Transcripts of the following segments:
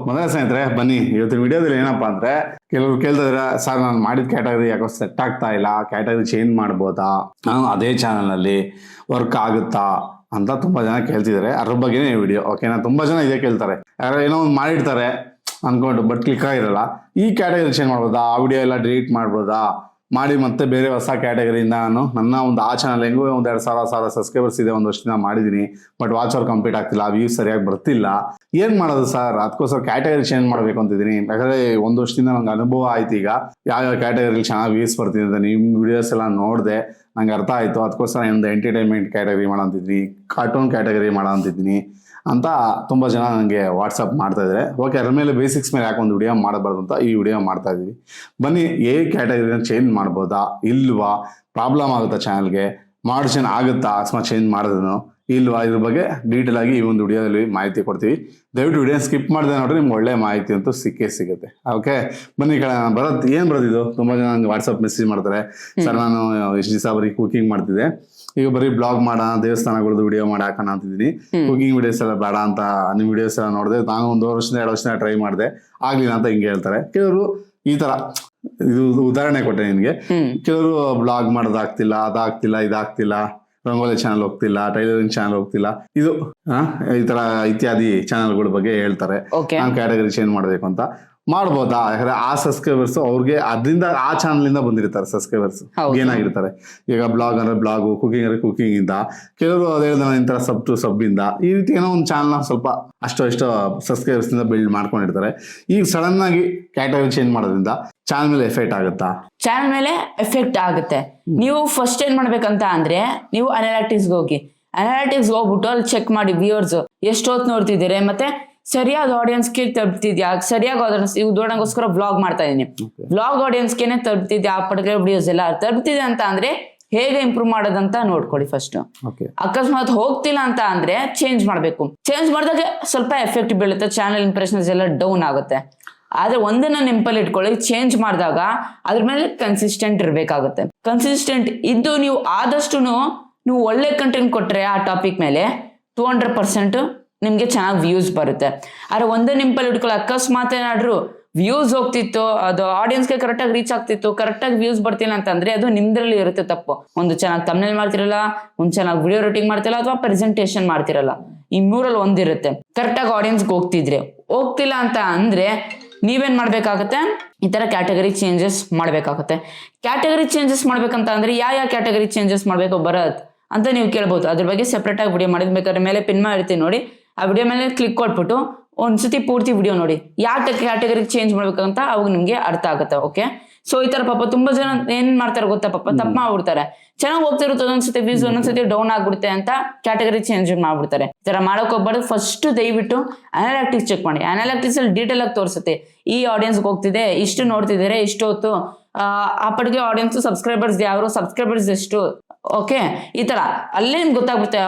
ಮೊದಲ ಸ್ನೇಹಿತರೆ ಬನ್ನಿ, ಇವತ್ತಿನ ವಿಡಿಯೋದಲ್ಲಿ ಏನಪ್ಪಾ ಅಂದ್ರೆ ಕೆಲವರು ಕೇಳ್ತಿದ್ರೆ, ಸರ್ ನಾನು ಮಾಡಿದ ಕ್ಯಾಟಗರಿ ಯಾಕೋ ಸೆಟ್ ಆಗ್ತಾ ಇಲ್ಲ, ಕ್ಯಾಟಗರಿ ಚೇಂಜ್ ಮಾಡ್ಬೋದಾ, ನಾನು ಅದೇ ಚಾನಲ್ನಲ್ಲಿ ವರ್ಕ್ ಆಗುತ್ತಾ ಅಂತ ತುಂಬಾ ಜನ ಕೇಳ್ತಿದ್ದಾರೆ. ಅದ್ರ ಬಗ್ಗೆನೇ ಈ ವಿಡಿಯೋ. ಓಕೆನಾ? ತುಂಬಾ ಜನ ಇದೇ ಕೇಳ್ತಾರೆ, ಯಾರೋ ಏನೋ ಒಂದು ಮಾಡಿರ್ತಾರೆ ಅನ್ಕೊಂಡು ಬಟ್ ಕ್ಲಿಕ್ ಆಗಿರಲ್ಲ. ಈ ಕ್ಯಾಟಗರಿ ಚೇಂಜ್ ಮಾಡ್ಬೋದಾ, ಆ ವಿಡಿಯೋ ಎಲ್ಲ ಡಿಲೀಟ್ ಮಾಡ್ಬೋದಾ, ಮಾಡಿ ಮತ್ತೆ ಬೇರೆ ಹೊಸ ಕ್ಯಾಟಗರಿಯಿಂದ ನಾನು ನನ್ನ ಒಂದು ಆ ಚಾನಲ್ ಹೆಂಗೋ ಒಂದು 2,000 ಸಬ್ಸ್ಕ್ರೈಬರ್ಸ್ ಇದೆ, ಒಂದು ವರ್ಷದಿಂದ ಮಾಡಿದ್ದೀನಿ, ಬಟ್ ವಾಚ್ ಅವರ್ ಕಂಪ್ಲೀಟ್ ಆಗ್ತಿಲ್ಲ, ವ್ಯೂಸ್ ಸರಿಯಾಗಿ ಬರ್ತಿಲ್ಲ, ಏನ್ ಮಾಡೋದು ಸರ್? ಅದಕ್ಕೋಸ್ಕರ ಕ್ಯಾಟಗರಿ ಚೇಂಜ್ ಮಾಡ್ಬೇಕು ಅಂತಿದ್ದೀನಿ. ಯಾಕಂದ್ರೆ ಒಂದು ವರ್ಷದಿಂದ ನಂಗೆ ಅನುಭವ ಆಯ್ತು, ಈಗ ಯಾವ ಕ್ಯಾಟಗರಿ ಚೆನ್ನಾಗಿ ವ್ಯೂಸ್ ಬರ್ತಿದೆ ಅಂತ ನಿಮ್ಮ ವಿಡಿಯೋಸ್ ಎಲ್ಲ ನೋಡಿದೆ, ನಂಗೆ ಅರ್ಥ ಆಯ್ತು. ಅದಕ್ಕೋಸ್ಕರ ಒಂದು ಎಂಟರ್ಟೈನ್ಮೆಂಟ್ ಕ್ಯಾಟಗರಿ ಮಾಡಂತಿದ್ದೀನಿ, ಕಾರ್ಟೂನ್ ಕ್ಯಾಟಗರಿ ಮಾಡಂತಿದ್ದೀನಿ ಅಂತ ತುಂಬಾ ಜನ ನನಗೆ ವಾಟ್ಸಪ್ ಮಾಡ್ತಾ ಇದ್ದಾರೆ. ಓಕೆ, ಅದ್ರ ಮೇಲೆ ಬೇಸಿಕ್ಸ್ ಮೇಲೆ ಯಾಕೆ ಒಂದು ವಿಡಿಯೋ ಮಾಡಬಾರ್ದು ಅಂತ ಈ ವಿಡಿಯೋ ಮಾಡ್ತಾ ಇದೀವಿ. ಬನ್ನಿ, ಕ್ಯಾಟಗರಿನ ಚೇಂಜ್ ಮಾಡ್ಬೋದಾ ಇಲ್ವಾ, ಪ್ರಾಬ್ಲಮ್ ಆಗುತ್ತಾ ಚಾನಲ್ಗೆ, ಮಾಡಿಷನ್ ಆಗುತ್ತಾ ಅಕಸ್ಮಾತ್ ಚೇಂಜ್ ಮಾಡಿದ್ರು ಇಲ್ವಾ, ಇದ್ರ ಬಗ್ಗೆ ಡೀಟೇಲ್ ಆಗಿ ಈ ಒಂದು ವಿಡಿಯೋದಲ್ಲಿ ಮಾಹಿತಿ ಕೊಡ್ತೀವಿ. ದಯವಿಟ್ಟು ವಿಡಿಯೋ ಸ್ಕಿಪ್ ಮಾಡಿದೆ ನೋಡ್ರಿ, ನಿಮ್ಗೆ ಒಳ್ಳೆ ಮಾಹಿತಿ ಅಂತೂ ಸಿಗುತ್ತೆ. ಓಕೆ, ಬನ್ನಿ. ಬರೋದು ಏನು ಬರೋದಿದು, ತುಂಬಾ ಜನ ನಂಗೆ ವಾಟ್ಸಪ್ ಮೆಸೇಜ್ ಮಾಡ್ತಾರೆ, ಸರ್ ನಾನು ಇಷ್ಟು ದಿವಸ ಬರೀ ಕುಕಿಂಗ್ ಮಾಡ್ತಿದ್ದೆ, ಈಗ ಬರೀ ಬ್ಲಾಗ್ ಮಾಡೋಣ, ದೇವಸ್ಥಾನಗಳದ್ದು ವಿಡಿಯೋ ಮಾಡಿ ಹಾಕೋಣ ಅಂತಿದ್ದೀನಿ, ಕುಕಿಂಗ್ ವಿಡಿಯೋಸ್ ಎಲ್ಲ ಬೇಡ ಅಂತ ನಿಮ್ಮ ವಿಡಿಯೋಸ್ ಎಲ್ಲ ನೋಡಿದೆ, ನಾನು 1 ವರ್ಷದಿಂದ 2 ವರ್ಷದಿಂದ ಟ್ರೈ ಮಾಡಿದೆ, ಆಗ್ಲಿಲ್ಲ ಅಂತ ಹಿಂಗೆ ಹೇಳ್ತಾರೆ. ಕೆಲವರು ಈ ತರ, ಇದು ಉದಾಹರಣೆ ಕೊಟ್ಟೆ ನಿನ್ಗೆ, ಕೆಲವರು ಬ್ಲಾಗ್ ಮಾಡೋದಾಗ್ತಿಲ್ಲ, ಅದಾಗ್ತಿಲ್ಲ, ಇದಾಗ್ತಿಲ್ಲ, ರಂಗೋಲಿ ಚಾನಲ್ ಹೋಗ್ತಿಲ್ಲ, ಟೈಲರಿಂಗ್ ಚಾನಲ್ ಹೋಗ್ತಿಲ್ಲ, ಇದು ಈ ತರ ಇತ್ಯಾದಿ ಚಾನಲ್ಗಳ ಬಗ್ಗೆ ಹೇಳ್ತಾರೆ. ನಾನು ಕ್ಯಾಟಗರಿ ಚೇಂಜ್ ಮಾಡ್ಬೇಕು ಅಂತ ಮಾಡ್ಬೋದಾ? ಯಾಕಂದ್ರೆ ಆ ಸಬ್ಸ್ಕ್ರೈಬರ್ಸ್ ಅವ್ರಿಗೆ ಅದರಿಂದ ಆ ಚಾನಲ್ ಇಂದ ಬಂದಿರ್ತಾರೆ ಸಬ್ಸ್ಕ್ರೈಬರ್ಸ್, ಏನಾಗಿರ್ತಾರೆ. ಈಗ ಬ್ಲಾಗ್ ಅಂದ್ರೆ ಬ್ಲಾಗು, ಕುಕಿಂಗ್ ಅಂದ್ರೆ ಕುಕಿಂಗ್ ಇಂದ, ಕೆಲವರು ಅದೇ ಇಂತರ ಸಬ್ ಟು ಸಬ್ ಇಂದ, ಈ ರೀತಿ ಏನೋ ಒಂದು ಚಾನಲ್ ಸ್ವಲ್ಪ ಅಷ್ಟೋ ಸಬ್ಸ್ಕ್ರೈಬರ್ಸ್ ಇಂದ ಬಿಲ್ಡ್ ಮಾಡ್ಕೊಂಡಿರ್ತಾರೆ. ಈಗ ಸಡನ್ ಆಗಿ ಕ್ಯಾಟಗರಿ ಚೇಂಜ್ ಮಾಡೋದ್ರಿಂದ ಚಾನಲ್ ಮೇಲೆ ಎಫೆಕ್ಟ್ ಆಗುತ್ತಾ? ಚಾನಲ್ ಮೇಲೆ ಎಫೆಕ್ಟ್ ಆಗುತ್ತೆ. ನೀವು ಫಸ್ಟ್ ಏನ್ ಮಾಡ್ಬೇಕಂತ ಅಂದ್ರೆ, ನೀವು ಅನಾಲಿಟಿಕ್ಸ್ ಹೋಗ್ಬಿಟ್ಟು ಅಲ್ಲಿ ಚೆಕ್ ಮಾಡಿ ವ್ಯೂವರ್ಸ್ ಎಷ್ಟೊತ್ತು ನೋಡ್ತಿದ್ದೀರಿ, ಮತ್ತೆ ಸರಿಯಾದ ಆಡಿಯನ್ಸ್ಗೆ ತಲುಪ್ತಿದ್ಯಾ, ಸರಿಯಾಗಿ ಉದಾಹರಣೆಗೋಸ್ಕರ ವ್ಲಾಗ್ ಮಾಡ್ತಾ ಇದೀನಿ, ವ್ಲಾಗ್ ಆಡಿಯನ್ಸ್ಗೆನೆ ತಲುಪ್ತಿದ್ಯಾ, ಆ ಪರ್ಟಿಕ್ಯುಲರ್ ವಿಡಿಯೋಸ್ ಎಲ್ಲ ತಲುಪ್ತಿದೆ ಅಂತ ಅಂದ್ರೆ ಹೇಗೆ ಇಂಪ್ರೂವ್ ಮಾಡೋದಂತ ನೋಡ್ಕೊಳ್ಳಿ ಫಸ್ಟ್. ಅಕಸ್ಮಾತ್ ಹೋಗ್ತಿಲ್ಲ ಅಂತ ಅಂದ್ರೆ ಚೇಂಜ್ ಮಾಡ್ಬೇಕು. ಚೇಂಜ್ ಮಾಡಿದಾಗ ಸ್ವಲ್ಪ ಎಫೆಕ್ಟ್ ಬೀಳುತ್ತೆ, ಚಾನಲ್ ಇಂಪ್ರೆಷನ್ಸ್ ಎಲ್ಲ ಡೌನ್ ಆಗುತ್ತೆ. ಆದ್ರೆ ಒಂದನ್ನ ನೆನಪಲ್ಲಿ ಇಟ್ಕೊಳ್ಳಿ, ಚೇಂಜ್ ಮಾಡಿದಾಗ ಅದ್ರ ಮೇಲೆ ಕನ್ಸಿಸ್ಟೆಂಟ್ ಇರ್ಬೇಕಾಗುತ್ತೆ. ಕನ್ಸಿಸ್ಟೆಂಟ್ ಇದ್ದು ನೀವು ಆದಷ್ಟು ನೀವು ಒಳ್ಳೆ ಕಂಟೆಂಟ್ ಕೊಟ್ರೆ ಆ ಟಾಪಿಕ್ ಮೇಲೆ 200% ನಿಮ್ಗೆ ಚೆನ್ನಾಗಿ ವ್ಯೂಸ್ ಬರುತ್ತೆ. ಆದ್ರೆ ಒಂದೇ ನೆನಪಲ್ಲಿ ಇಟ್ಕೊಳ್ಳಿ, ಅಕಸ್ಮಾತ್ ಏನಾದ್ರು ವ್ಯೂಸ್ ಹೋಗ್ತಿತ್ತು, ಅದು ಆಡಿಯನ್ಸ್ಗೆ ಕರೆಕ್ಟಾಗಿ ರೀಚ್ ಆಗ್ತಿತ್ತು, ಕರೆಕ್ಟಾಗಿ ವ್ಯೂಸ್ ಬರ್ತಿಲ್ಲ ಅಂತಂದ್ರೆ ಅದು ನಿಮ್ದ್ರಲ್ಲಿ ಇರುತ್ತೆ ತಪ್ಪು. ಒಂದು ಚೆನ್ನಾಗಿ ಥಂಬ್ನೇಲ್ ಮಾಡ್ತಿರಲ್ಲ, ಒಂದು ಚೆನ್ನಾಗಿ ವಿಡಿಯೋ ರೇಟಿಂಗ್ ಮಾಡ್ತಿರಲ್ಲ, ಅಥವಾ ಪ್ರೆಸೆಂಟೇಷನ್ ಮಾಡ್ತಿರಲ್ಲ, ಈ 3ರಲ್ಲಿ ಒಂದಿರುತ್ತೆ. ಕರೆಕ್ಟಾಗಿ ಆಡಿಯನ್ಸ್ಗೆ ಹೋಗ್ತಿಲ್ಲ ಅಂತ ಅಂದ್ರೆ ನೀವೇನ್ ಮಾಡ್ಬೇಕಾಗತ್ತೆ, ಈ ತರ ಕ್ಯಾಟಗರಿ ಚೇಂಜಸ್ ಮಾಡ್ಬೇಕಾಗತ್ತೆ. ಕ್ಯಾಟಗರಿ ಚೇಂಜಸ್ ಮಾಡ್ಬೇಕಂತ ಅಂದ್ರೆ ಯಾವ ಕ್ಯಾಟಗರಿ ಚೇಂಜಸ್ ಮಾಡ್ಬೇಕು ಬರತ್ ಅಂತ ನೀವು ಕೇಳ್ಬೋದು. ಅದ್ರ ಬಗ್ಗೆ ಸೆಪರೇಟ್ ಆಗಿ ವಿಡಿಯೋ ಮಾಡಿದ್, ಬೇಕಾದ್ರೆ ಮೇಲೆ ಪಿನ್ ಮಾಡಿರ್ತೀನಿ ನೋಡಿ, ಆ ವಿಡಿಯೋ ಮೇಲೆ ಕ್ಲಿಕ್ ಕೊಟ್ಬಿಟ್ಟು ಒಂದ್ಸತಿ ಪೂರ್ತಿ ವಿಡಿಯೋ ನೋಡಿ, ಯಾವ ಕ್ಯಾಟಗರಿ ಚೇಂಜ್ ಮಾಡ್ಬೇಕಂತ ಅವಾಗ ನಿಮ್ಗೆ ಅರ್ಥ ಆಗುತ್ತೆ. ಓಕೆ, ಸೊ ಈ ತರ ತುಂಬಾ ಜನ ಏನ್ ಮಾಡ್ತಾರೆ ಗೊತ್ತಾ, ತಪ್ಪು ಮಾಡ್ಬಿಡ್ತಾರೆ. ಚೆನ್ನಾಗಿ ಹೋಗ್ತಿರುತ್ತೆ, ಒಂದೊಂದ್ಸತಿ ವ್ಯೂಸ್ ಒಂದೊಂದ್ಸತಿ ಡೌನ್ ಆಗ್ಬಿಡುತ್ತೆ ಅಂತ ಕ್ಯಾಟಗರಿ ಚೇಂಜ್ ಮಾಡ್ಬಿಡ್ತಾರೆ. ಈ ತರ ಮಾಡಕ್ ಹೋಗ್ಬಾರ್ದು. ಫಸ್ಟ್ ದಯವಿಟ್ಟು ಅನಾಲಿಟಿಕ್ಸ್ ಚೆಕ್ ಮಾಡಿ. ಅನಾಲಿಟಿಕ್ಸ್ ಅಲ್ಲಿ ಡೀಟೇಲ್ ಆಗಿ ತೋರಿಸುತ್ತೆ, ಈ ಆಡಿಯನ್ಸ್ಗೆ ಹೋಗ್ತಿದೆ, ಇಷ್ಟು ನೋಡ್ತಿದ್ದಾರೆ, ಇಷ್ಟು ಹೊತ್ತು, ಆ ಪಟ್ಟಿಗೆ ಆಡಿಯನ್ಸ್, ಸಬ್ಸ್ಕ್ರೈಬರ್ಸ್ ಯಾರು, ಸಬ್ಸ್ಕ್ರೈಬರ್ಸ್ ಎಷ್ಟು. ಓಕೆ, ಈ ತರ ಅಲ್ಲೇ ನಿಮ್ಗೆ ಗೊತ್ತಾಗುತ್ತೆ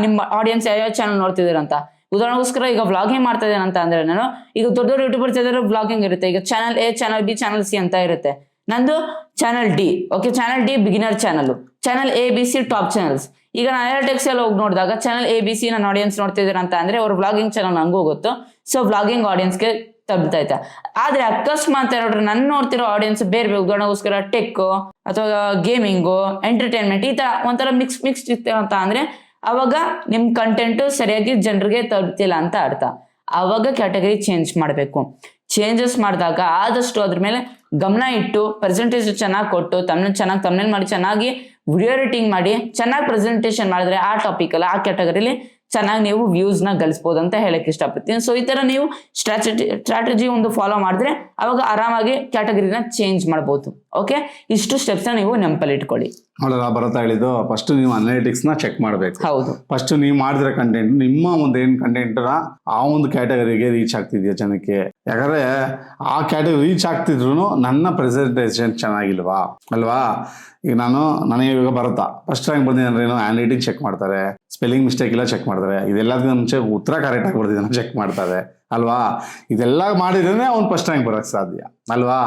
ನಿಮ್ಮ ಆಡಿಯನ್ಸ್ ಯಾವ ಚಾನಲ್ ನೋಡ್ತಿದ್ದೀರ ಅಂತ. ಉದಾಹರಣೆಗೋಸ್ಕರ ಈಗ ವ್ಲಾಗಿಂಗ್ ಮಾಡ್ತಾ ಇದ್ದೇನೆ ಅಂತ ಅಂದ್ರೆ, ನಾನು ಈಗ ದೊಡ್ಡ ಯೂಟ್ಯೂಬರ್ಸ್ ಇದ್ದಾರೆ, ವ್ಲಾಗಿಂಗ್ ಇರುತ್ತೆ. ಈಗ channel A, channel B, channel C ಅಂತ ಇರುತ್ತೆ. ನಂದು channel D. Okay, channel D beginner channel, channel A B C top channels. ಈಗ ನಾನು ಅನಾಲಿಟಿಕ್ಸ್ ಎಲ್ಲ ಹೋಗಿ ನೋಡಿದಾಗ ಚಾನಲ್ ಎ ಬಿ ಸಿ ನನ್ನ ಆಡಿಯನ್ಸ್ ನೋಡ್ತಿದ್ದಾರೆ ಅಂತ ಅಂದ್ರೆ ಅವ್ರ ವ್ಲಾಗಿಂಗ್ ಚಾನಲ್ ನಂಗೂ ಗೊತ್ತು, ಸೊ ವ್ಲಾಗಿಂಗ್ ಆಡಿಯನ್ಸ್ಗೆ ತಲುಪ್ತೈತೆ. ಆದ್ರೆ ಅಕಸ್ಮಾತ್ ನೋಡ್ರಿ ನನ್ನ ನೋಡ್ತಿರೋ ಆಡಿಯನ್ಸ್ ಬೇರೆ ಉದಾಹರಣೆಗೋಸ್ಕರ ಟೆಕ್ ಅಥವಾ ಗೇಮಿಂಗು, ಎಂಟರ್ಟೈನ್ಮೆಂಟ್, ಈ ತರ ಒಂಥರ ಮಿಕ್ಸ್ ಇರ್ತೀರ ಅಂತ ಅಂದ್ರೆ ಅವಾಗ ನಿಮ್ ಕಂಟೆಂಟ್ ಸರಿಯಾಗಿ ಜನರಿಗೆ ತಲುಪ್ತಿಲ್ಲ ಅಂತ ಅರ್ಥ. ಅವಾಗ ಕ್ಯಾಟಗರಿ ಚೇಂಜ್ ಮಾಡಬೇಕು. ಚೇಂಜಸ್ ಮಾಡಿದಾಗ ಆದಷ್ಟು ಅದ್ರ ಮೇಲೆ ಗಮನ ಇಟ್ಟು ಪ್ರೆಸೆಂಟೇಷನ್ ಚೆನ್ನಾಗಿ ಕೊಟ್ಟು, ತಮ್ಮನೇಲಿ ಮಾಡಿ, ಚೆನ್ನಾಗಿ ವಿಡಿಯೋ ರೇಟಿಂಗ್ ಮಾಡಿ, ಚೆನ್ನಾಗಿ ಪ್ರೆಸೆಂಟೇಷನ್ ಮಾಡಿದ್ರೆ ಆ ಟಾಪಿಕ್ ಅಲ್ಲ, ಆ ಕ್ಯಾಟಗರಿಲಿ ಚೆನ್ನಾಗಿ ನೀವು ವ್ಯೂಸ್ ನ ಗಳಿಸಬಹುದು ಅಂತ ಹೇಳಕ್ ಇಷ್ಟಪಡ್ತೀನಿ. ಸೊ ಈ ತರ ನೀವು ಸ್ಟ್ರಾಟಜಿ ಒಂದು ಫಾಲೋ ಮಾಡಿದ್ರೆ ಅವಾಗ ಆರಾಮಾಗಿ ಕ್ಯಾಟಗರಿನ ಚೇಂಜ್ ಮಾಡಬಹುದು. ಓಕೆ, ಇಷ್ಟು ಸ್ಟೆಪ್ಸ್ ನೀವು ನೆನಪಲ್ಲಿ ಇಟ್ಕೊಳ್ಳಿ. ನೋಡಲ್ಲ, ಬರತ್ತಾ ಹೇಳಿದ್ದು, ಫಸ್ಟ್ ನೀವು ಅನಾಲಿಟಿಕ್ಸ್ ನ ಚೆಕ್ ಮಾಡ್ಬೇಕು. ಹೌದು, ಫಸ್ಟ್ ನೀವು ಮಾಡಿದ್ರೆ ಕಂಟೆಂಟ್, ನಿಮ್ಮ ಒಂದು ಏನ್ ಕಂಟೆಂಟ್ ಆ ಒಂದು ಕ್ಯಾಟಗರಿಗೆ ರೀಚ್ ಆಗ್ತಿದ್ಯಾ ಜನಕ್ಕೆ. ಯಾಕಂದ್ರೆ ಆ ಕ್ಯಾಟಗರಿ ರೀಚ್ ಆಗ್ತಿದ್ರು ನನ್ನ ಪ್ರೆಸೆಂಟೇಷನ್ ಚೆನ್ನಾಗಿಲ್ವಾ ಅಲ್ವಾ. ಈಗ ನನಗೆ ಇವಾಗ ಬರುತ್ತಾ, ಫಸ್ಟ್ ರ್ಯಾಂಕ್ ಬಂದಿದೆ ಅಂದ್ರೆ ಅನಾಲಿಟಿಕ್ಸ್ ಚೆಕ್ ಮಾಡ್ತಾರೆ, ಸ್ಪೆಲ್ಲಿಂಗ್ ಮಿಸ್ಟೇಕ್ ಇಲ್ಲ ಚೆಕ್ ಮಾಡ್ತಾರೆ, ಇದೆಲ್ಲದನ್ನ ಮುಂಚೆ ಉತ್ತರ ಕರೆಕ್ಟ್ ಆಗಿ ಬರ್ತಿದ್ದಾನೆ ಚೆಕ್ ಮಾಡ್ತಾರೆ ಅಲ್ವಾ. ಇದೆಲ್ಲ ಮಾಡಿದ್ರೆ ಅವ್ನು ಫಸ್ಟ್ ರ್ಯಾಂಕ್ ಬರೋಕ್ಕೆ ಸಾಧ್ಯ ಅಲ್ವಾ.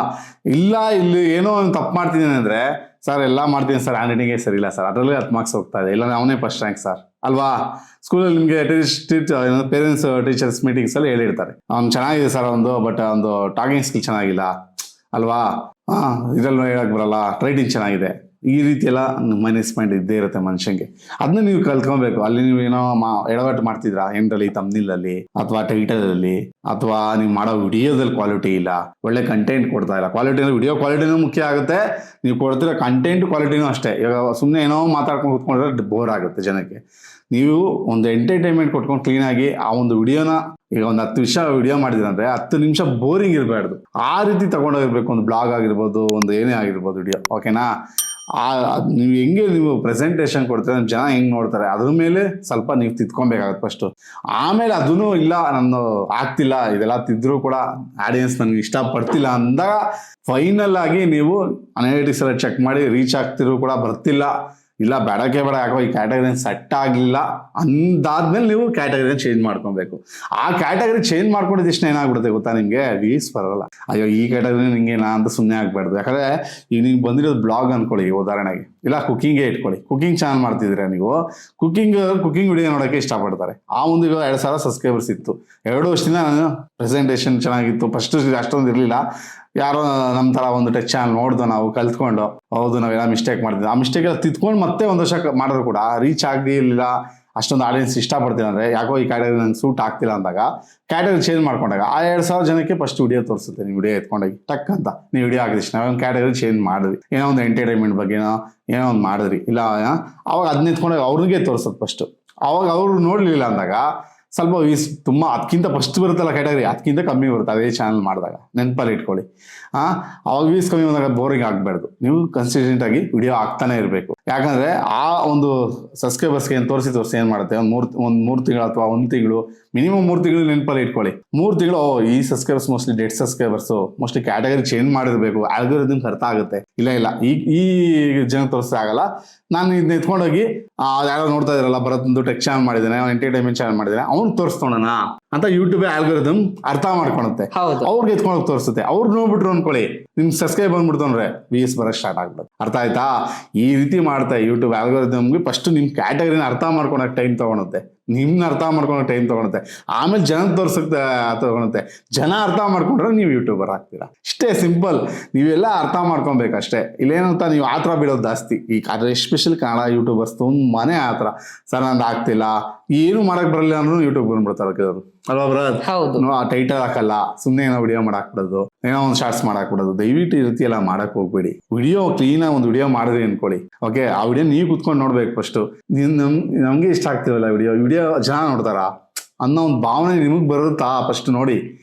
ಇಲ್ಲ, ಇಲ್ಲಿ ಏನೋ ಅವ್ನು ತಪ್ಪು ಮಾಡ್ತಿದ್ದಾನೆ ಅಂದ್ರೆ, ಸರ್ ಎಲ್ಲ ಮಾಡ್ತೀನಿ ಸರ್, ಹ್ಯಾಂಡ್ ರೈಟಿಂಗೇ ಸರಿ ಇಲ್ಲ ಸರ್, ಅದರಲ್ಲೇ 10 ಮಾರ್ಕ್ಸ್ ಹೋಗ್ತಾ ಇದೆ, ಇಲ್ಲ ಅವನೇ ಫಸ್ಟ್ ರ್ಯಾಂಕ್ ಸರ್ ಅಲ್ವಾ? ಸ್ಕೂಲಲ್ಲಿ ನಿಮಗೆ ಪೇರೆಂಟ್ಸ್ ಟೀಚರ್ಸ್ ಮೀಟಿಂಗ್ಸ್ ಅಲ್ಲಿ ಹೇಳಿರ್ತಾರೆ, ಅವ್ನು ಚೆನ್ನಾಗಿದೆ ಸರ್ ಬಟ್ ಒಂದು ಟಾಕಿಂಗ್ ಸ್ಕಿಲ್ ಚೆನ್ನಾಗಿಲ್ಲ ಅಲ್ವಾ, ಇದರಲ್ಲಿ ಹೇಳಕ್ ಬರಲ್ಲ, ರೈಟಿಂಗ್ ಚೆನ್ನಾಗಿದೆ. ಈ ರೀತಿ ಎಲ್ಲ ಮೈನಸ್ ಪಾಯಿಂಟ್ ಇದ್ದೇ ಇರುತ್ತೆ ಮನುಷ್ಯಂಗೆ. ಅದನ್ನ ನೀವು ಕಲ್ತ್ಕೊಬೇಕು. ಅಲ್ಲಿ ನೀವು ಏನೋ ಎಡವಟ್ಟು ಮಾಡ್ತಿದ್ರಾ ಎಂಡ್ರಲ್ಲಿ, ತಮ್ನಿಲಲ್ಲಿ ಅಥವಾ ಟೈಟಲ್ ಅಲ್ಲಿ, ಅಥವಾ ನೀವು ಮಾಡೋ ವಿಡಿಯೋದಲ್ಲಿ ಕ್ವಾಲಿಟಿ ಇಲ್ಲ, ಒಳ್ಳೆ ಕಂಟೆಂಟ್ ಕೊಡ್ತಾ ಇಲ್ಲ. ಕ್ವಾಲಿಟಿ ವಿಡಿಯೋ ಕ್ವಾಲಿಟಿನೂ ಮುಖ್ಯ ಆಗುತ್ತೆ, ನೀವು ಕೊಡ್ತಿರೋ ಕಂಟೆಂಟ್ ಕ್ವಾಲಿಟಿನೂ ಅಷ್ಟೇ. ಇವಾಗ ಸುಮ್ಮನೆ ಏನೋ ಮಾತಾಡ್ಕೊಂಡು ಕೂತ್ಕೊಂಡ್ರೆ ಬೋರ್ ಆಗುತ್ತೆ ಜನಕ್ಕೆ. ನೀವು ಒಂದು ಎಂಟರ್ಟೈನ್ಮೆಂಟ್ ಕೊಟ್ಕೊಂಡು ಕ್ಲೀನಾಗಿ ಆ ಒಂದು ವಿಡಿಯೋನ, ಈಗ ಒಂದು 10 ನಿಮಿಷ ವಿಡಿಯೋ ಮಾಡಿದ್ರಂದ್ರೆ 10 ನಿಮಿಷ ಬೋರಿಂಗ್ ಇರಬಾರ್ದು. ಆ ರೀತಿ ತಗೊಂಡೋಗಿರ್ಬೇಕು. ಒಂದು ಬ್ಲಾಗ್ ಆಗಿರ್ಬೋದು, ಒಂದು ಏನೇ ಆಗಿರ್ಬೋದು ವಿಡಿಯೋ, ಓಕೆನಾ? ನೀವು ಹೆಂಗೆ ನೀವು ಪ್ರೆಸೆಂಟೇಷನ್ ಕೊಡ್ತೀರ, ಜನ ಹೆಂಗೆ ನೋಡ್ತಾರೆ, ಅದ್ರ ಮೇಲೆ ಸ್ವಲ್ಪ ನೀವು ತಿದ್ಕೊಬೇಕಾಗತ್ತೆ ಫಸ್ಟು. ಆಮೇಲೆ ಅದೂ ಇಲ್ಲ, ನಾನು ಆಗ್ತಿಲ್ಲ, ಇದೆಲ್ಲ ತಿದ್ರೂ ಕೂಡ ಆಡಿಯನ್ಸ್ ನನಗೆ ಇಷ್ಟಪಡ್ತಿಲ್ಲ ಅಂದಾಗ ಫೈನಲ್ ಆಗಿ ನೀವು ಅನಾಲಿಟಿಕ್ಸ್ ಎಲ್ಲ ಚೆಕ್ ಮಾಡಿ ರೀಚ್ ಆಗ್ತಿರೋ ಕೂಡ ಬರ್ತಿಲ್ಲ, ಇಲ್ಲ ಬೇಡಕ್ಕೆ ಬೇಡ, ಯಾಕೋ ಈ ಕ್ಯಾಟಗರಿನ ಸೆಟ್ ಆಗಲಿಲ್ಲ ಅಂದಾದ್ಮೇಲೆ ನೀವು ಕ್ಯಾಟಗರಿನ ಚೇಂಜ್ ಮಾಡ್ಕೊಬೇಕು. ಆ ಕ್ಯಾಟಗರಿ ಚೇಂಜ್ ಮಾಡ್ಕೊಂಡಿದ್ದ ತಕ್ಷಣ ಏನಾಗ್ಬಿಡುತ್ತೆ ಗೊತ್ತಾ, ನಿಮಗೆ ವ್ಯೂಸ್ ಬರಲ್ಲ. ಅಯ್ಯೋ ಈ ಕ್ಯಾಟಗರಿ ನಿಂಗೇನಾ ಅಂತ ಸುಮ್ಮನೆ ಆಗ್ಬಾರ್ದು. ಯಾಕಂದ್ರೆ ಈಗ ನಿಮ್ಗೆ ಬಂದಿರೋದು ಬ್ಲಾಗ್ ಅನ್ಕೊಳ್ಳಿ ಉದಾಹರಣೆಗೆ, ಇಲ್ಲ ಕುಕಿಂಗೇ ಇಟ್ಕೊಳ್ಳಿ. ಕುಕಿಂಗ್ ಚಾನಲ್ ಮಾಡ್ತಿದ್ರೆ ನೀವು ಕುಕಿಂಗ್ ವಿಡಿಯೋ ನೋಡೋಕ್ಕೆ ಇಷ್ಟಪಡ್ತಾರೆ. ಆ ಒಂದು 2,000 ಸಬ್ಸ್ಕ್ರೈಬರ್ಸ್ ಇತ್ತು. 2 ವರ್ಷದಿಂದ ನಾನು ಪ್ರೆಸೆಂಟೇಷನ್ ಚೆನ್ನಾಗಿತ್ತು, ಫಸ್ಟ್ ಅಷ್ಟೊಂದು ಇರಲಿಲ್ಲ. ಯಾರೋ ನಮ್ಮ ಥರ ಒಂದು ಟೆಕ್ ಚಾನಲ್ ನೋಡ್ದು, ನಾವು ಕಲ್ತ್ಕೊಂಡು, ಹೌದು ನಾವೆಲ್ಲ ಮಿಸ್ಟೇಕ್ ಮಾಡ್ತಿದ್ವಿ, ಆ ಮಿಸ್ಟೇಕ್ ಎಲ್ಲ ತಿದ್ಕೊಂಡು ಮತ್ತೆ 1 ವರ್ಷ ಮಾಡಿದ್ರು ಕೂಡ ರೀಚ್ ಆಗಲಿಲ್ಲ, ಅಷ್ಟೊಂದು ಆಡಿಯನ್ಸ್ ಇಷ್ಟಪಡ್ತೀನಿ ಅಂದರೆ, ಯಾಕೋ ಈ ಕ್ಯಾಟಗರಿ ನಂಗೆ ಸೂಟ್ ಆಗ್ತಿಲ್ಲ ಅಂದಾಗ ಕ್ಯಾಟಗರಿ ಚೇಂಜ್ ಮಾಡ್ಕೊಂಡಾಗ ಆ 2,000 ಜನಕ್ಕೆ ಫಸ್ಟ್ ವಿಡಿಯೋ ತೋರಿಸುತ್ತೆ. ನೀವು ವಿಡಿಯೋ ಎತ್ಕೊಂಡೋಗಿ ಟಕ್ ಅಂತ ನೀವು ವಿಡಿಯೋ ಹಾಕಿದ ತಕ್ಷಣ ಒಂದು ಕ್ಯಾಟಗರಿ ಚೇಂಜ್ ಮಾಡಿದ್ರಿ, ಏನೋ ಒಂದು ಎಂಟರ್ಟೈನ್ಮೆಂಟ್ ಬಗ್ಗೆ ಏನೋ ಒಂದು ಮಾಡಿದ್ರಿ, ಇಲ್ಲ ಅವಾಗ ಅದನ್ನ ಎತ್ಕೊಂಡೋಗಿ ಅವ್ರಿಗೆ ತೋರಿಸೋದು ಫಸ್ಟು. ಅವಾಗ ಅವರು ನೋಡಲಿಲ್ಲ ಅಂದಾಗ ಸ್ವಲ್ಪ ವ್ಯೂಸ್ ತುಂಬ ಅದಕ್ಕಿಂತ ಫಸ್ಟ್ ಬರುತ್ತಲ್ಲ ಕ್ಯಾಟಗರಿ, ಅದಕ್ಕಿಂತ ಕಮ್ಮಿ ಬರುತ್ತೆ ಅದೇ ಚಾನಲ್ ಮಾಡಿದಾಗ, ನೆನಪಲ್ಲಿ ಇಟ್ಕೊಳ್ಳಿ. ಅವಾಗ ವ್ಯೂಸ್ ಕಮ್ಮಿ ಬಂದಾಗ ಬೋರಿಂಗ್ ಆಗಬಾರ್ದು. ನೀವು ಕನ್ಸಿಸ್ಟೆಂಟ್ ಆಗಿ ವಿಡಿಯೋ ಆಗ್ತಾನೆ ಇರಬೇಕು. ಯಾಕಂದರೆ ಆ ಒಂದು ಸಬ್ಸ್ಕ್ರೈಬರ್ಸ್ಗೆ ಏನು ತೋರಿಸಿ ಏನು ಮಾಡುತ್ತೆ, ಒಂದು 3 ತಿಂಗಳು ಅಥವಾ 1 ತಿಂಗಳು, ಮಿನಿಮಮ್ 3 ತಿಂಗಳು ನೆನಪಲ್ಲಿ ಇಟ್ಕೊಳ್ಳಿ. 3 ತಿಂಗಳು ಈ subscribers mostly dead subscribers, mostly category change ಮಾಡಿರಬೇಕು, ಆಲ್ಗೋರಿದಮ್ ಅರ್ಥ ಆಗುತ್ತೆ. ಇಲ್ಲ ಈ ಜನ ತೋರಿಸ್ತಾ ಆಗಲ್ಲ, ನಾನು ಇದನ್ನ ಎತ್ಕೊಂಡೋಗಿ ಯಾರೋ ನೋಡ್ತಾ ಇದ್ರಲ್ಲ ಭರತ್ಂದು ಟೆಕ್ ಚಾನಲ್ ಮಾಡಿದ್ದೇನೆ, ಎಂಟರ್ಟೈನ್ಮೆಂಟ್ ಚಾನಲ್ ಮಾಡಿದ್ದೇನೆ, ಅವ್ನು ತೋರಿಸ್ತೋಣ ಅಂತ ಯೂಟ್ಯೂಬ್ ಆಲ್ಗೋರಿದಮ್ ಅರ್ಥ ಮಾಡ್ಕೊಳುತ್ತೆ, ಅವ್ರಿಗೆ ಎತ್ಕೊಂಡೋಗಿ ತೋರಿಸುತ್ತೆ. ಅವ್ರು ನೋಡ್ಬಿಟ್ರು ಅನ್ಕೊಳ್ಳಿ, ನಿಮ್ ಸಬ್ಸ್ಕ್ರೈಬ್ ಬಂದ್ಬಿಡ್ತು ಅಂದ್ರೆ ವ್ಯೂಸ್ ಬರೋಕ್ಕೆ ಸ್ಟಾರ್ಟ್ ಆಗ್ಬಿಡುತ್ತೆ. ಅರ್ಥ ಆಯ್ತಾ? ಈ ರೀತಿ ಮಾಡ್ತಾ ಯೂಟ್ಯೂಬ್ ಆಲ್ಗೋರಿದಮ್ಗೆ ಫಸ್ಟ್ ನಿಮ್ ಕ್ಯಾಟಗರಿನ ಅರ್ಥ ಮಾಡ್ಕೊಳಕ್ ಟೈಮ್ ತಗೊಳುತ್ತೆ, ನಿಮ್ನ ಅರ್ಥ ಮಾಡ್ಕೊಳಕ್ ಟೈಮ್ ತಗೊಳುತ್ತೆ, ಆಮೇಲೆ ಜನ ತೋರ್ಸಕ್ಕೆ ತಗೊಳುತ್ತೆ. ಜನ ಅರ್ಥ ಮಾಡ್ಕೊಂಡ್ರೆ ನೀವು ಯೂಟ್ಯೂಬರ್ ಆಗ್ತೀರಾ. ಇಷ್ಟೇ ಸಿಂಪಲ್. ನೀವೆಲ್ಲ ಅರ್ಥ ಮಾಡ್ಕೊಬೇಕಷ್ಟೇ. ಇಲ್ಲೇನಂತ ನೀವು ಆ ಥರ ಬೀಳೋದು ಜಾಸ್ತಿ. ಈ ಎಸ್ಪೆಷಲಿ ಕನ್ನಡ ಯೂಟ್ಯೂಬರ್ಸ್ ತುಂಬಾನೇ ಆ ಥರ, ಸರ್ ನಂದು ಆಗ್ತಿಲ್ಲ, ಏನು ಮಾಡಕ್ ಬರಲ್ಲ ಅಂದ್ರೂ ಯೂಟ್ಯೂಬ್ ಬಂದ್ಬಿಡ್ತಾರೆ ಕೆಲವರು ಅಲ್ವಾ ಬ್ರದರ್? ಟೈಟಲ್ ಹಾಕಲ್ಲ, ಸುಮ್ಮನೆ ಏನೋ ವಿಡಿಯೋ ಮಾಡಾಕ್ಬಿಡೋದು, ಏನೋ ಒಂದು ಶಾರ್ಟ್ಸ್ ಮಾಡಾಕ್ಬಿಡೋದು. ದಯವಿಟ್ಟು ಈ ರೀತಿ ಎಲ್ಲ ಮಾಡಕ್ ಹೋಗ್ಬೇಡಿ. ವಿಡಿಯೋ ಕ್ಲೀನಾಗಿ ಒಂದು ವಿಡಿಯೋ ಮಾಡಿದ್ರಿ ಅನ್ಕೊಳ್ಳಿ, ಓಕೆ, ಆ ವಿಡಿಯೋ ನೀವು ಕುತ್ಕೊಂಡು ನೋಡ್ಬೇಕು ಫಸ್ಟು. ನಮ್ಗೆ ಇಷ್ಟ ಆಗ್ತಿವಲ್ಲ ವಿಡಿಯೋ ಜನ ನೋಡ್ತಾರಾ ಅನ್ನೋ ಒಂದು ಭಾವನೆ ನಿಮಗೆ ಬರುತ್ತಾ ಫಸ್ಟ್ ನೋಡಿ.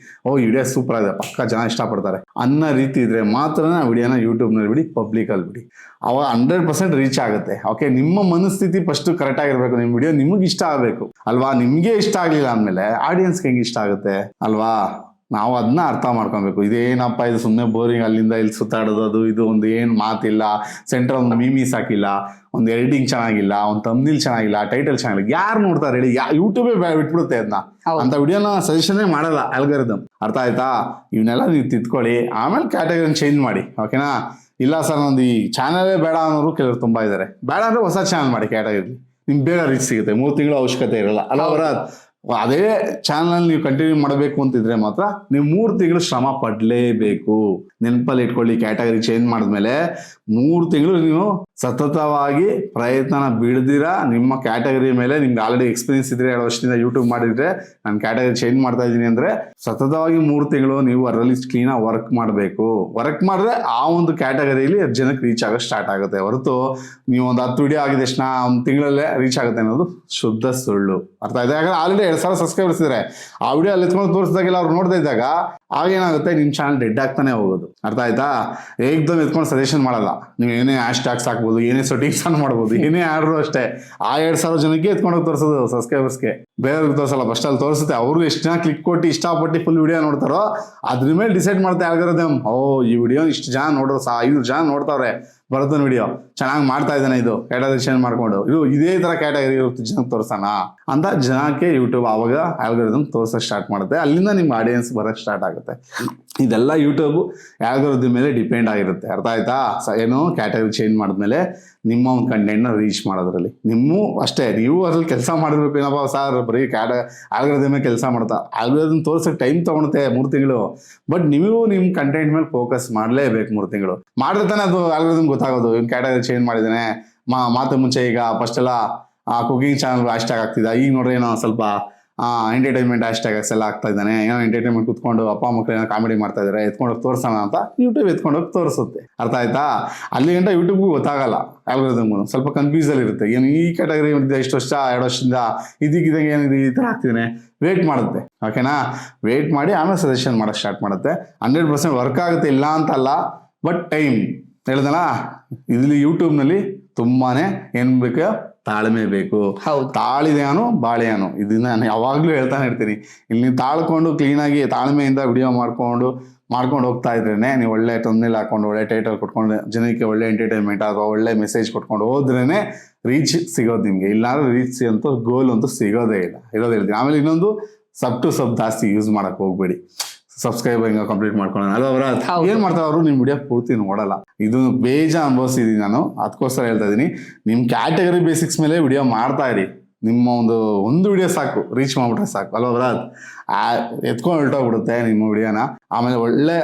ಓ ವಿಡಿಯೋ ಸೂಪರ್ ಆಗಿದೆ, ಪಕ್ಕ ಜನ ಇಷ್ಟಪಡ್ತಾರೆ ಅನ್ನೋ ರೀತಿ ಇದ್ರೆ ಮಾತ್ರ ವಿಡಿಯೋನ ಯೂಟ್ಯೂಬ್ನಲ್ಲಿ ಬಿಡಿ, ಪಬ್ಲಿಕಲ್ಲಿ ಬಿಡಿ. ಅವಾಗ 100% ರೀಚ್ ಆಗುತ್ತೆ. ಓಕೆ, ನಿಮ್ಮ ಮನಸ್ಥಿತಿ ಫಸ್ಟ್ ಕರೆಕ್ಟ್ ಆಗಿರ್ಬೇಕು. ನಿಮ್ಮ ವಿಡಿಯೋ ನಿಮಗೆ ಇಷ್ಟ ಆಗಬೇಕು ಅಲ್ವಾ? ನಿಮ್ಗೆ ಇಷ್ಟ ಆಗ್ಲಿಲ್ಲ ಅಂದಮೇಲೆ ಆಡಿಯನ್ಸ್ಗೆ ಹೆಂಗೆ ಇಷ್ಟ ಆಗುತ್ತೆ ಅಲ್ವಾ? ನಾವು ಅದನ್ನ ಅರ್ಥ ಮಾಡ್ಕೊಬೇಕು. ಇದೇನಪ್ಪ ಇದು ಸುಮ್ಮನೆ ಬೋರಿಂಗ್, ಅಲ್ಲಿಂದ ಇಲ್ಲಿ ಸುತ್ತಾಡೋದು, ಅದು ಇದು, ಒಂದು ಏನು ಮಾತಿಲ್ಲ, ಸೆಂಟ್ರ್ ಒಂದು ಮೀಮೀಸ್ ಹಾಕಿಲ್ಲ, ಒಂದು ಎಡಿಟಿಂಗ್ ಚೆನ್ನಾಗಿಲ್ಲ, ಒಂದು ತಮ್ನಿಲ್ ಚೆನ್ನಾಗಿಲ್ಲ, ಟೈಟಲ್ ಚೆನ್ನಾಗಿಲ್ಲ, ಯಾರು ನೋಡ್ತಾರೆ ಹೇಳಿ? ಯೂಟ್ಯೂಬೇ ಬಿಟ್ಬಿಡುತ್ತೆ ಅದನ್ನ. ಅಂತ ವಿಡಿಯೋನ ಸಜೆಷನ್ನೇ ಮಾಡಲ್ಲ ಆಲ್ಗೋರಿದಮ್. ಅರ್ಥ ಆಯ್ತಾ? ಇವನ್ನೆಲ್ಲ ನೀವು ತಿದ್ಕೊಳ್ಳಿ, ಆಮೇಲೆ ಕ್ಯಾಟಗರಿನ ಚೇಂಜ್ ಮಾಡಿ. ಓಕೆನಾ? ಇಲ್ಲ ಸರ್ ನಂದು ಈ ಚಾನಲೇ ಬೇಡ ಅನ್ನೋರು ಕೆಲವರು ತುಂಬಾ ಇದ್ದಾರೆ. ಬೇಡ ಅಂದ್ರೆ ಹೊಸ ಚಾನಲ್ ಮಾಡಿ ಕ್ಯಾಟಗರಿ, ನಿಮ್ಗೆ ಬೇಗ ರೀಚ್ ಸಿಗುತ್ತೆ. 3 ತಿಂಗಳು ಅವಶ್ಯಕತೆ ಇರಲ್ಲ ಅಲ್ಲ ಬರತ್? ಅದೇ ಚಾನಲ್ ನೀವು ಕಂಟಿನ್ಯೂ ಮಾಡಬೇಕು ಅಂತಿದ್ರೆ ಮಾತ್ರ ನೀವು 3 ತಿಂಗಳು ಶ್ರಮ ಪಡಲೇಬೇಕು. ನೆನಪಲ್ಲಿ ಇಟ್ಕೊಳ್ಳಿ. ಕ್ಯಾಟಗರಿ ಚೇಂಜ್ ಮಾಡಿದ್ಮೇಲೆ 3 ತಿಂಗಳು ನೀವು ಸತತವಾಗಿ ಪ್ರಯತ್ನ ಬಿಡದಿರ ನಿಮ್ಮ ಕ್ಯಾಟಗರಿ ಮೇಲೆ ನಿಮ್ಗೆ ಆಲ್ರೆಡಿ ಎಕ್ಸ್ಪೀರಿಯನ್ಸ್ ಇದ್ರೆ, 2 ವರ್ಷದಿಂದ ಯೂಟ್ಯೂಬ್ ಮಾಡಿದ್ರೆ, ನಾನು ಕ್ಯಾಟಗರಿ ಚೇಂಜ್ ಮಾಡ್ತಾ ಇದ್ದೀನಿ ಅಂದ್ರೆ ಸತತವಾಗಿ 3 ತಿಂಗಳು ನೀವು ಅದರಲ್ಲಿ ಕ್ಲೀನಾಗಿ ವರ್ಕ್ ಮಾಡಬೇಕು. ವರ್ಕ್ ಮಾಡಿದ್ರೆ ಆ ಒಂದು ಕ್ಯಾಟಗರಿಯಲ್ಲಿ ಜನಕ್ಕೆ ರೀಚ್ ಆಗೋ ಸ್ಟಾರ್ಟ್ ಆಗುತ್ತೆ. ಹೊರತು ನೀವು ಒಂದು 10 ವಿಡಿಯೋ ಆಗಿದ ತಕ್ಷಣ 1 ತಿಂಗಳಲ್ಲೇ ರೀಚ್ ಆಗುತ್ತೆ ಅನ್ನೋದು ಶುದ್ಧ ಸುಳ್ಳು. ಅರ್ಥ ಆಯ್ತು? ಯಾಕಂದ್ರೆ ಆಲ್ರೆಡಿ 2,000 ಸಬ್ಸ್ಕ್ರೈಬರ್ಸ್ ಇದ್ದಾರೆ. ಆ ವಿಡಿಯೋ ಅಲ್ಲಿ ಎತ್ಕೊಂಡು ತೋರಿಸಿದಾಗೆಲ್ಲ ಅವ್ರು ನೋಡ್ತಾ ಇದ್ದಾಗ ಆಗೇನಾಗುತ್ತೆ, ನಿಮ್ಮ ಚಾನಲ್ ಡೆಡ್ ಆಗ್ತಾನೆ ಹೋಗೋದು. ಅರ್ಥ ಆಯ್ತಾ? ಏಕ್ದಮ್ ಎತ್ಕೊಂಡು ಸಜೆಷನ್ ಮಾಡಲ್ಲ. ನೀವು ಏನೇ ಹ್ಯಾಶ್ ಟ್ಯಾಗ್ಸ್ ಹಾಕ್ಬೋದು, ಏನೇ ಸೆಟ್ಟಿಂಗ್ಸ್ ಆನ್ ಮಾಡ್ಬೋದು, ಏನೇ ಆಡ್ರು ಅಷ್ಟೇ. ಆ 2,000 ಜನಕ್ಕೆ ಎತ್ಕೊಂಡೋಗಿ ತೋರಿಸೋದು ಸಬ್ಸ್ಕ್ರೈಬರ್ಸ್ಗೆ, ಬೇರೆಯವ್ರಿಗೆ ತೋರಿಸಲ್ಲ. ಫಸ್ಟ್ ಅಲ್ಲಿ ತೋರಿಸುತ್ತೆ, ಅವ್ರಿಗೆ ಎಷ್ಟು ಜನ ಕ್ಲಿಕ್ ಕೊಟ್ಟು ಇಷ್ಟಪಟ್ಟು ಫುಲ್ ವಿಡಿಯೋ ನೋಡ್ತಾರೋ ಅದ್ರ ಮೇಲೆ ಡಿಸೈಡ್ ಮಾಡ್ತಾ ಆಲ್ಗೋರಿದಮ್. ಓ ಈ ವಿಡಿಯೋ ಇಷ್ಟು ಜನ ನೋಡ್ರು, 5 ಜನ ನೋಡ್ತಾವ್ರೆ, ಬರುತ್ತನ್ ವಿಡಿಯೋ ಚೆನ್ನಾಗಿ ಮಾಡ್ತಾ ಇದ್ದಾನೆ, ಇದು ಕ್ಯಾಟಗರೈಸೇಷನ್ ಮಾಡ್ಕೊಂಡು ಇದು ಇದೇ ತರ ಕ್ಯಾಟಗರಿ ಜನಕ್ಕೆ ತೋರ್ಸೋಣ ಅಂತ ಜನಕ್ಕೆ ಯೂಟ್ಯೂಬ್ ಆವಾಗ ಆಲ್ಗೋರಿದಮ್ ತೋರ್ಸಕ್ ಸ್ಟಾರ್ಟ್ ಮಾಡುತ್ತೆ. ಅಲ್ಲಿಂದ ನಿಮ್ಗೆ ಆಡಿಯನ್ಸ್ ಬರಕ್ ಸ್ಟಾರ್ಟ್ ಆಗುತ್ತೆ. ಇದೆಲ್ಲ ಯೂಟ್ಯೂಬ್ ಆಲ್ಗೋರಿದಮ್ ಮೇಲೆ ಡಿಪೆಂಡ್ ಆಗಿರುತ್ತೆ. ಅರ್ಥ ಆಯ್ತಾ? ಏನು ಕ್ಯಾಟಗರಿ ಚೇಂಜ್ ಮಾಡಿದ್ಮೇಲೆ ನಿಮ್ಮ ಒಂದು ಕಂಟೆಂಟ್ನ ರೀಚ್ ಮಾಡೋದ್ರಲ್ಲಿ ನೀವು ಅಷ್ಟೇ, ನೀವು ಅದ್ರಲ್ಲಿ ಕೆಲಸ ಮಾಡಿರ್ಬೇಕು. ಏನಪ್ಪ ಸರ್ ಬರೀ ಆಲ್ಗೋರಿದಮ್ ಕೆಲಸ ಮಾಡ್ತಾ, ಆಲ್ಗೋರಿದಮ್ ತೋರ್ಸಕ್ಕೆ ಟೈಮ್ ತಗೊಳುತ್ತೆ 3 ತಿಂಗಳು. ಬಟ್ ನೀವು ನಿಮ್ಮ ಕಂಟೆಂಟ್ ಮೇಲೆ ಫೋಕಸ್ ಮಾಡಲೇಬೇಕು 3 ತಿಂಗಳು ಮಾಡಿದ್ರೆ ತಾನೇ ಅದು ಆಲ್ಗೋರಿದಮ್ ಗೊತ್ತಾಗೋದು. ಇವ್ನು ಕ್ಯಾಟಗರಿ ಚೇಂಜ್ ಮಾಡಿದ್ದಾನೆ. ಮಾತು ಮುಂಚೆ ಈಗ ಫಸ್ಟ್ ಎಲ್ಲ ಕುಕಿಂಗ್ ಚಾನಲ್ ಹ್ಯಾಶ್ಟ್ಯಾಗ್ ಆಗ್ತಿದ್ದ, ಈಗ ನೋಡ್ರಿ ಏನೋ ಸ್ವಲ್ಪ ಎಂಟರ್ಟೈನ್ಮೆಂಟ್ ಹ್ಯಾಶ್ಟ್ಯಾಗ್ಸ್ ಎಲ್ಲ ಆಗ್ತಾ ಇದ್ದಾನೆ. ಏನೋ ಎಂಟರ್ಟೈನ್ಮೆಂಟ್ ಕುತ್ಕೊಂಡು ಅಪ್ಪ ಮಕ್ಕಳು ಏನೋ ಕಾಮಿಡಿ ಮಾಡ್ತಾ ಇದಾರೆ, ಎತ್ಕೊಂಡೋಗಿ ತೋರ್ಸೋಣ ಅಂತ ಯೂಟ್ಯೂಬ್ ಎತ್ಕೊಂಡೋಗಿ ತೋರಿಸುತ್ತೆ. ಅರ್ಥ ಆಯ್ತಾ? ಅಲ್ಲಿ ಗಂಟ ಯೂಟ್ಯೂಬ್ಗೂ ಗೊತ್ತಾಗಲ್ಲ, ಆಲ್ಗೋರಿದಮ್ ಸ್ವಲ್ಪ ಕನ್ಫ್ಯೂಸ್ ಅಲ್ಲಿ ಇರುತ್ತೆ. ಏನು ಈ ಕ್ಯಾಟಗರಿ ಇಷ್ಟು ವರ್ಷ 2 ವರ್ಷದಿಂದ ಇದಕ್ಕಿದಂಗೆ ಏನಿದೆ ಈ ಥರ ಆಗ್ತಿದ್ದಾನೆ, ವೇಟ್ ಮಾಡುತ್ತೆ. ಓಕೆನಾ? ವೇಟ್ ಮಾಡಿ ಆಮೇಲೆ ಸಜೆಷನ್ ಮಾಡೋಕ್ಕೆ ಸ್ಟಾರ್ಟ್ ಮಾಡುತ್ತೆ. 100% ವರ್ಕ್ ಆಗುತ್ತೆ, ಇಲ್ಲ ಅಂತಲ್ಲ. ಬಟ್ ಟೈಮ್ ಹೇಳ್ದಲ್ಲ, ಇಲ್ಲಿ ಯೂಟ್ಯೂಬ್ನಲ್ಲಿ ತುಂಬಾನೇ ಏನ್ ಬೇಕು, ತಾಳ್ಮೆ ಬೇಕು. ತಾಳಿದೆಯಾನು ಬಾಳೆಯಾನು, ಇದನ್ನ ನಾನು ಯಾವಾಗ್ಲೂ ಹೇಳ್ತಾನೆ ಇರ್ತೀನಿ. ಇಲ್ಲಿ ನೀವು ತಾಳ್ಕೊಂಡು ಕ್ಲೀನಾಗಿ ತಾಳ್ಮೆಯಿಂದ ವಿಡಿಯೋ ಮಾಡ್ಕೊಂಡು ಹೋಗ್ತಾ ಇದ್ರೇನೆ, ನೀವು ಒಳ್ಳೆ ತೊಂದರೆ ಹಾಕೊಂಡು ಒಳ್ಳೆ ಟೈಟಲ್ ಕೊಟ್ಕೊಂಡು ಜನಕ್ಕೆ ಒಳ್ಳೆ ಎಂಟರ್ಟೈನ್ಮೆಂಟ್ ಅಥವಾ ಒಳ್ಳೆ ಮೆಸೇಜ್ ಕೊಟ್ಕೊಂಡು ಹೋದ್ರೇನೆ ರೀಚ್ ಸಿಗೋದು ನಿಮ್ಗೆ. ಇಲ್ಲಾಂದ್ರೆ ರೀಚ್ ಅಂತೂ ಗೋಲ್ ಅಂತೂ ಸಿಗೋದೇ ಇಲ್ಲ, ಇರೋದು ಹೇಳ್ತೀನಿ. ಆಮೇಲೆ ಇನ್ನೊಂದು ಸಬ್ ಟು ಸಬ್ ಜಾಸ್ತಿ ಯೂಸ್ ಮಾಡಕ್ ಹೋಗ್ಬೇಡಿ. ಸಬ್ಸ್ಕ್ರೈಬ್ ಹಿಂಗ ಕಂಪ್ಲೀಟ್ ಮಾಡ್ಕೊಳ್ಳೋಣ ಅಲ್ಲ. ಅವರ ಏನ್ ಮಾಡ್ತಾರೆ ಅವರು, ನಿಮ್ ವಿಡಿಯೋ ಪೂರ್ತಿ ನೋಡಲ್ಲ. ಇದು ಬೇಜ ಅನುಭವಿಸಿದೀನಿ ನಾನು, ಅದಕ್ಕೋಸ್ಕರ ಹೇಳ್ತಾ ಇದೀನಿ. ನಿಮ್ ಕ್ಯಾಟಗರಿ ಬೇಸಿಕ್ಸ್ ಮೇಲೆ ವಿಡಿಯೋ ಮಾಡ್ತಾ ಇರಿ. ನಿಮ್ಮ ಒಂದು ವಿಡಿಯೋ ಸಾಕು, ರೀಚ್ ಮಾಡ್ಬಿಟ್ರೆ ಸಾಕು ಅಲ್ವಾ. ಎತ್ಕೊಂಡು ಹೊರಟೋಗ್ಬಿಡುತ್ತೆ ನಿಮ್ಮ ವಿಡಿಯೋನ. ಆಮೇಲೆ ಒಳ್ಳೆ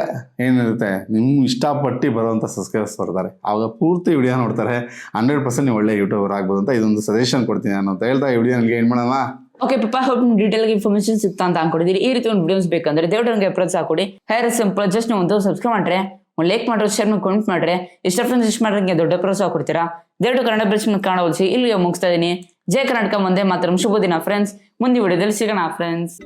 ಏನಿರುತ್ತೆ, ನಿಮ್ ಇಷ್ಟಪಟ್ಟು ಬರುವಂತ ಸಬ್ಸ್ಕ್ರೈಬರ್ಸ್ ಬರ್ತಾರೆ, ಆವಾಗ ಪೂರ್ತಿ ವಿಡಿಯೋ ನೋಡ್ತಾರೆ. 100% ನೀವು ಒಳ್ಳೆ ಯೂಟ್ಯೂಬರ್ ಆಗ್ಬೋದು ಅಂತ ಇದೊಂದು ಸಜೆಷನ್ ಕೊಡ್ತೀನಿ ನಾನು ಅಂತ ಹೇಳ್ತಾ ಈ ವಿಡಿಯೋ ನನಗೆ ಏನ್ ಮಾಡೋಣ. ಓಕೆ ಪಪ್ಪ, ಹೋಪ್ ಡೀಟೇಲ್ ಇನ್ಫಾರ್ಮೇಶನ್ ಸಿಗ್ತಾ ಅಂತ ಅನ್ಕೊಂಡಿದ್ದೀರಿ. ಈ ರೀತಿ ಒಂದು ವಿಡಿಯೋಸ್ ಬೇಕಂದ್ರೆ ದೇವ್ರಿಗೆ ಪ್ರೋತ್ಸಾಹ ಕೊಡಿ. ಹೇರ್ ಸಿಂಪಲ್, ಜಸ್ಟ್ ನೀವು ಒಂದು ಸಬ್ಸ್ಕ್ರೈಬ್ ಮಾಡ್ರೆ, ಒಂದು ಲೈಕ್ ಮಾಡ್ರೆ, ಶೇರ್ ಮಾಡಿ, ಕಮೆಂಟ್ ಮಾಡ್ರೆ, ಇಷ್ಟ ಫ್ರೆಂಡ್ಸ್ ಇಷ್ಟ ಮಾಡ್ರೆ ದೊಡ್ಡ ಪ್ರೋತ್ಸಾಹ ಕೊಡ್ತೀರಾ. ದೇವ್ರು ಕನ್ನಡ ಬ್ರಿಡ್ಜ್ ಕನ್ನಡ ಓದಿಸಿ ಇಲ್ಲಿಗೆ ಮುಗಿಸ್ತಾ ಇದೀನಿ. ಜೈ ಕರ್ನಾಟಕ, ಮುಂದೆ ಮಾತ್ರ ಶುಭ ದಿನ ಫ್ರೆಂಡ್ಸ್. ಮುಂದಿನ ವಿಡಿಯೋದಲ್ಲಿ ಸಿಗೋಣ ಫ್ರೆಂಡ್ಸ್.